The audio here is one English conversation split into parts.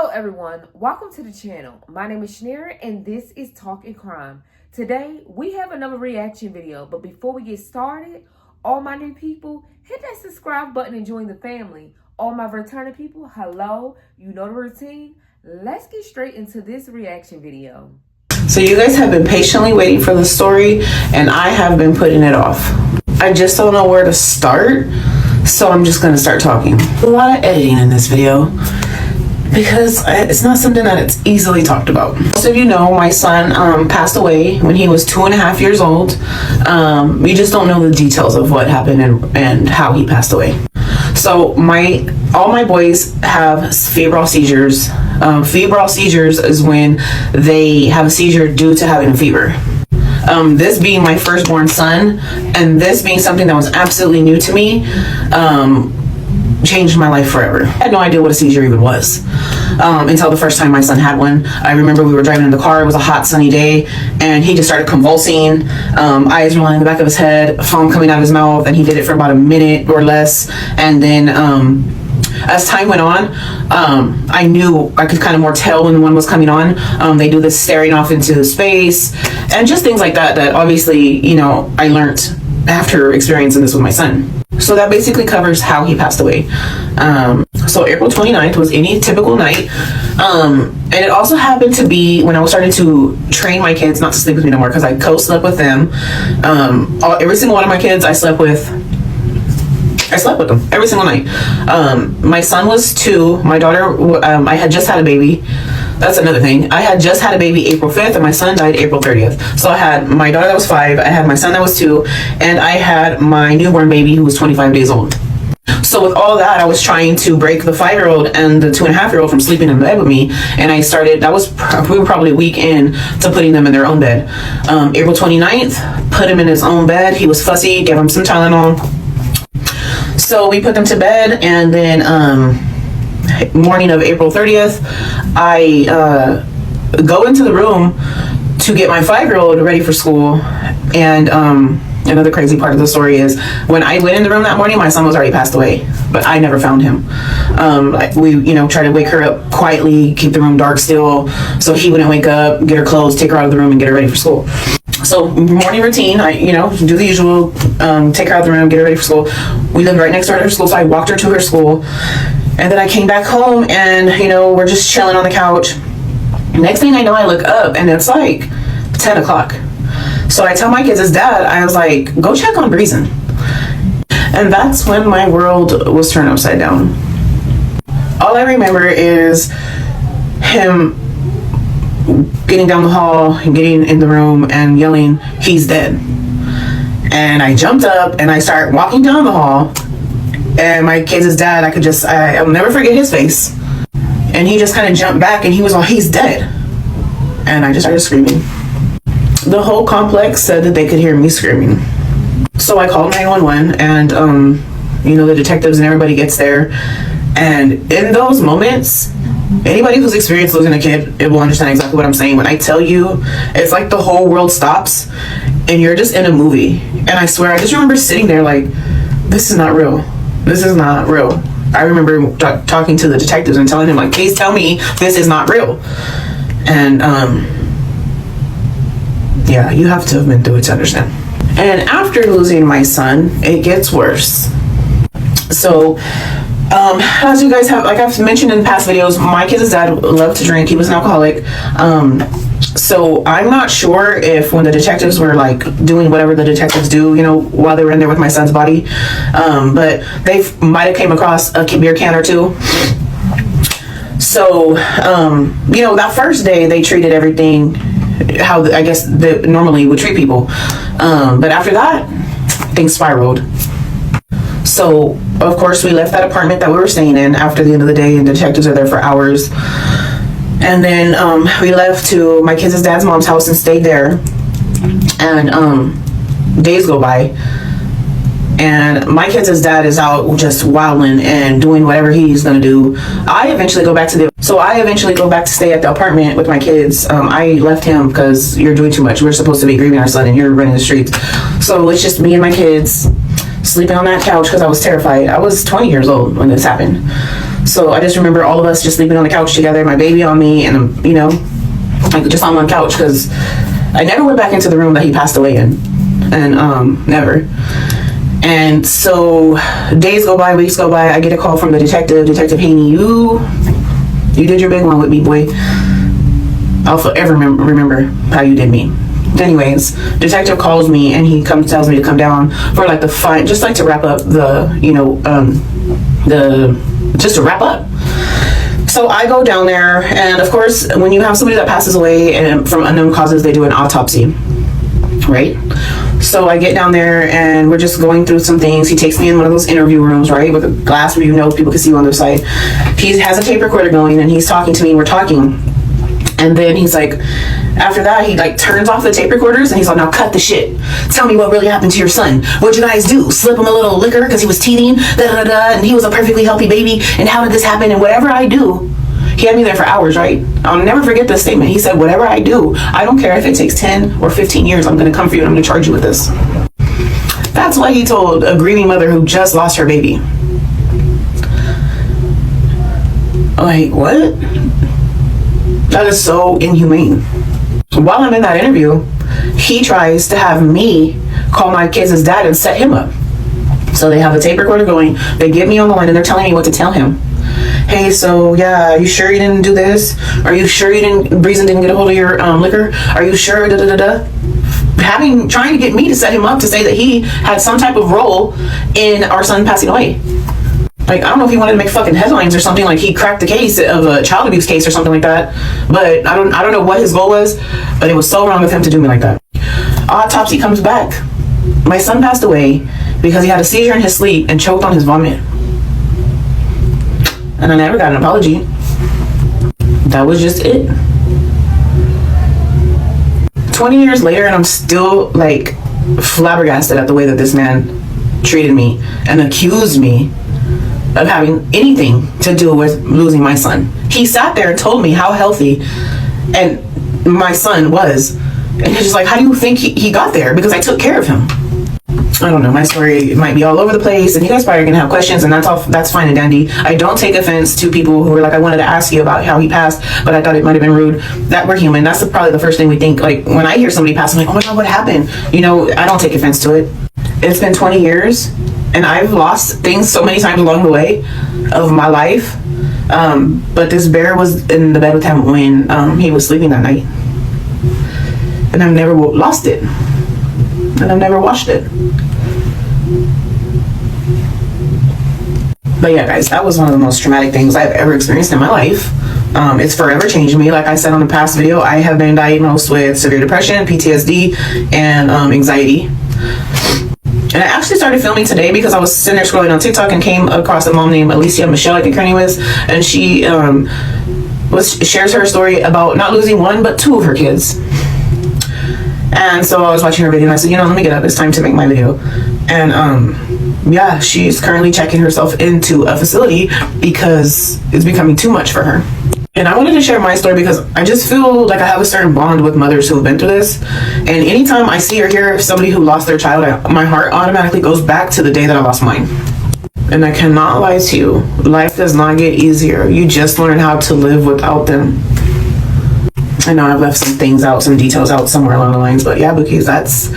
Hello everyone, welcome to the channel. My name is Shaneria and this is Talking Crime. Today we have another reaction video, but before we get started, all my new people, hit that subscribe button and join the family. All my returning people, hello, you know the routine. Let's get straight into this reaction video. So you guys have been patiently waiting for the story and I have been putting it off. I just don't know where to start, so I'm just gonna start talking. A lot of editing in this video because it's not something that it's easily talked about. Most of you know my son passed away when he was 2.5 years old. We just don't know the details of what happened and how he passed away. So all my boys have febrile seizures. Febrile seizures is when they have a seizure due to having a fever. This being my firstborn son, and this being something that was absolutely new to me, changed my life forever. I had no idea what a seizure even was until the first time my son had one. I remember we were driving in the car, it was a hot sunny day, and he just started convulsing, eyes rolling in the back of his head, foam coming out of his mouth, and he did it for about a minute or less. And then as time went on, I knew I could kind of more tell when one was coming on. They do this staring off into space and just things like that obviously, you know, I learned after experiencing this with my son. So that basically covers how he passed away. So April 29th was any typical night. And it also happened to be when I was starting to train my kids not to sleep with me no more, because I co-slept with them. Every single one of my kids I slept with them every single night. My son was 2. My daughter, I had just had a baby. That's another thing. I had just had a baby April 5th and my son died April 30th. So I had my daughter that was 5, I had my son that was 2, and I had my newborn baby who was 25 days old. So with all that, I was trying to break the 5-year-old and the 2.5-year-old from sleeping in bed with me. And I started, we were probably a week in to putting them in their own bed. April 29th, put him in his own bed. He was fussy, gave him some Tylenol. So we put them to bed, and then morning of April 30th, I go into the room to get my 5-year-old ready for school. And another crazy part of the story is when I went in the room that morning, my son was already passed away, but I never found him. We, you know, tried to wake her up quietly, keep the room dark still so he wouldn't wake up, get her clothes, take her out of the room, and get her ready for school. So morning routine, I, you know, do the usual, take her out of the room, get her ready for school. We lived right next door to her school, so I walked her to her school. And then I came back home and, you know, we're just chilling on the couch. Next thing I know, I look up and it's like 10 o'clock. So I tell my kids, as dad, I was like, go check on Breezen. And that's when my world was turned upside down. All I remember is him getting down the hall and getting in the room and yelling, he's dead. And I jumped up and I started walking down the hall. And my kids' dad, I'll never forget his face. And he just kind of jumped back and he was like, he's dead. And I just started screaming. The whole complex said that they could hear me screaming. So I called 911 and, you know, the detectives and everybody gets there. And in those moments, anybody who's experienced losing a kid, it will understand exactly what I'm saying. When I tell you, it's like the whole world stops and you're just in a movie. And I swear, I just remember sitting there like, this is not real. This is not real. I remember talking to the detectives and telling him, like, please tell me this is not real. And yeah, you have to have been through it to understand. And after losing my son, it gets worse. So as you guys have, like I've mentioned in past videos, my kid's dad loved to drink. He was an alcoholic. So I'm not sure if when the detectives were like doing whatever the detectives do, you know, while they were in there with my son's body, but they might have came across a beer can or two. So, you know, that first day they treated everything how I guess they normally would treat people. But after that, things spiraled. So, of course, we left that apartment that we were staying in after the end of the day, and the detectives are there for hours. And then we left to my kids' dad's mom's house and stayed there. And days go by. And my kids' dad is out just wilding and doing whatever he's gonna do. I eventually go back to stay at the apartment with my kids. I left him because you're doing too much. We're supposed to be grieving our son and you're running the streets. So it's just me and my kids sleeping on that couch because I was terrified. I was 20 years old when this happened. So I just remember all of us just sleeping on the couch together, my baby on me, and you know, like just on one couch, because I never went back into the room that he passed away in, and never. And so days go by, weeks go by. I get a call from the Detective Haney. You did your big one with me, boy. I'll forever remember how you did me. Anyways, detective calls me and he tells me to come down for like the fight, just like to wrap up the, you know, just to wrap up. So I go down there, and of course, when you have somebody that passes away and from unknown causes, they do an autopsy, right? So I get down there and we're just going through some things. He takes me in one of those interview rooms, right, with a glass where you know people can see you on the side. He has a tape recorder going and he's talking to me and we're talking. And then he's like, after that, he like turns off the tape recorders and he's like, now cut the shit. Tell me what really happened to your son. What'd you guys do? Slip him a little liquor because he was teething, and he was a perfectly healthy baby, and how did this happen? And whatever I do, he had me there for hours, right? I'll never forget this statement. He said, whatever I do, I don't care if it takes 10 or 15 years, I'm gonna come for you and I'm gonna charge you with this. That's what he told a grieving mother who just lost her baby. Like, what? That is so inhumane. While I'm in that interview, he tries to have me call my kids' dad and set him up. So they have a tape recorder going, they get me on the line and they're telling me what to tell him. Hey, so yeah, are you sure you didn't do this? Are you sure Breezen didn't get a hold of your liquor? Are you sure, trying to get me to set him up to say that he had some type of role in our son passing away. Like, I don't know if he wanted to make fucking headlines or something, like he cracked the case of a child abuse case or something like that. But I don't know what his goal was, but it was so wrong of him to do me like that. Autopsy comes back. My son passed away because he had a seizure in his sleep and choked on his vomit. And I never got an apology. That was just it. 20 years later and I'm still like flabbergasted at the way that this man treated me and accused me of having anything to do with losing my son. He sat there and told me how healthy and my son was, and he's just like, how do you think he got there? Because I took care of him. I don't know, my story might be all over the place and you guys probably are gonna have questions, and that's fine and dandy. I don't take offense to people who are like, I wanted to ask you about how he passed, but I thought it might have been rude. That we're human. That's probably the first thing we think. Like when I hear somebody pass, I'm like, oh my God, what happened? You know, I don't take offense to it. It's been 20 years and I've lost things so many times along the way of my life. But this bear was in the bed with him when he was sleeping that night. And I've never lost it. And I've never washed it. But yeah, guys, that was one of the most traumatic things I've ever experienced in my life. It's forever changed me. Like I said on the past video, I have been diagnosed with severe depression, PTSD, and anxiety. And I actually started filming today because I was sitting there scrolling on TikTok and came across a mom named Alicia Michelle, I think her name is, and she shares her story about not losing one but two of her kids. And so I was watching her video and I said, you know, let me get up, it's time to make my video. And yeah, she's currently checking herself into a facility because it's becoming too much for her. And I wanted to share my story because I just feel like I have a certain bond with mothers who have been through this. And anytime I see or hear somebody who lost their child, my heart automatically goes back to the day that I lost mine. And I cannot lie to you, life does not get easier. You just learn how to live without them. I know I've left some things out, some details out somewhere along the lines, but yeah, because that's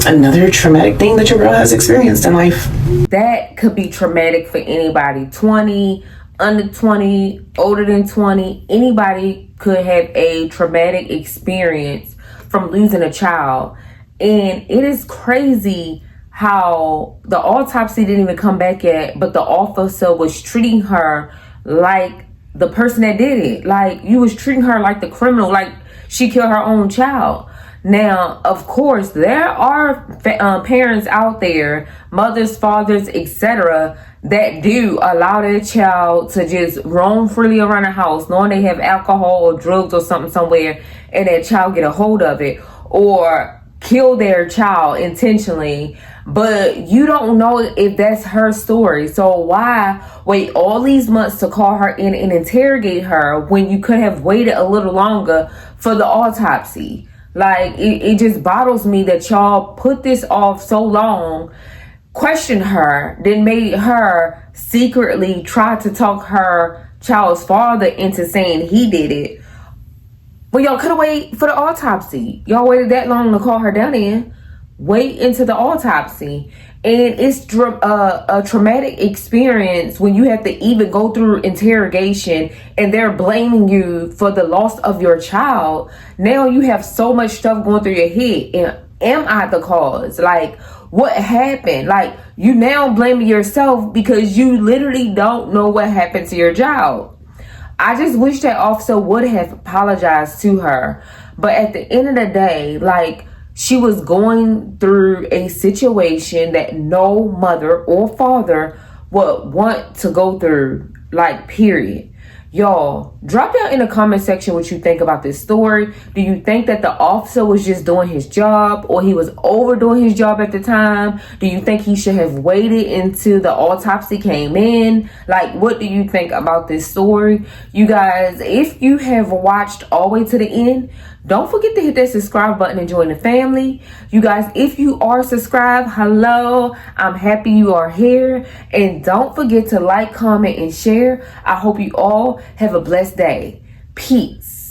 another traumatic thing that your girl has experienced in life. That could be traumatic for anybody. 20, under 20, older than 20, anybody could have a traumatic experience from losing a child. And it is crazy how the autopsy didn't even come back yet, but the officer was treating her like the person that did it. Like, you was treating her like the criminal, like she killed her own child. Now, of course, there are parents out there, mothers, fathers, etc., that do allow their child to just roam freely around the house, knowing they have alcohol or drugs or something somewhere, and that child get a hold of it, or kill their child intentionally. But you don't know if that's her story. So why wait all these months to call her in and interrogate her when you could have waited a little longer for the autopsy? Like, it just bothers me that y'all put this off so long, questioned her, then made her secretly try to talk her child's father into saying he did it. Well, y'all could have waited for the autopsy. Y'all waited that long to call her down in. Wait into the autopsy. And it's a traumatic experience when you have to even go through interrogation and they're blaming you for the loss of your child. Now you have so much stuff going through your head. And am I the cause? Like, what happened? Like, you now blaming yourself because you literally don't know what happened to your child. I just wish that officer would have apologized to her. But at the end of the day, like, she was going through a situation that no mother or father would want to go through, like, period. Y'all, drop down in the comment section what you think about this story. Do you think that the officer was just doing his job, or he was overdoing his job at the time? Do you think he should have waited until the autopsy came in? Like, what do you think about this story? You guys, if you have watched all the way to the end, don't forget to hit that subscribe button and join the family. You guys, if you are subscribed, hello, I'm happy you are here. And don't forget to like, comment, and share. I hope you all have a blessed day. Peace.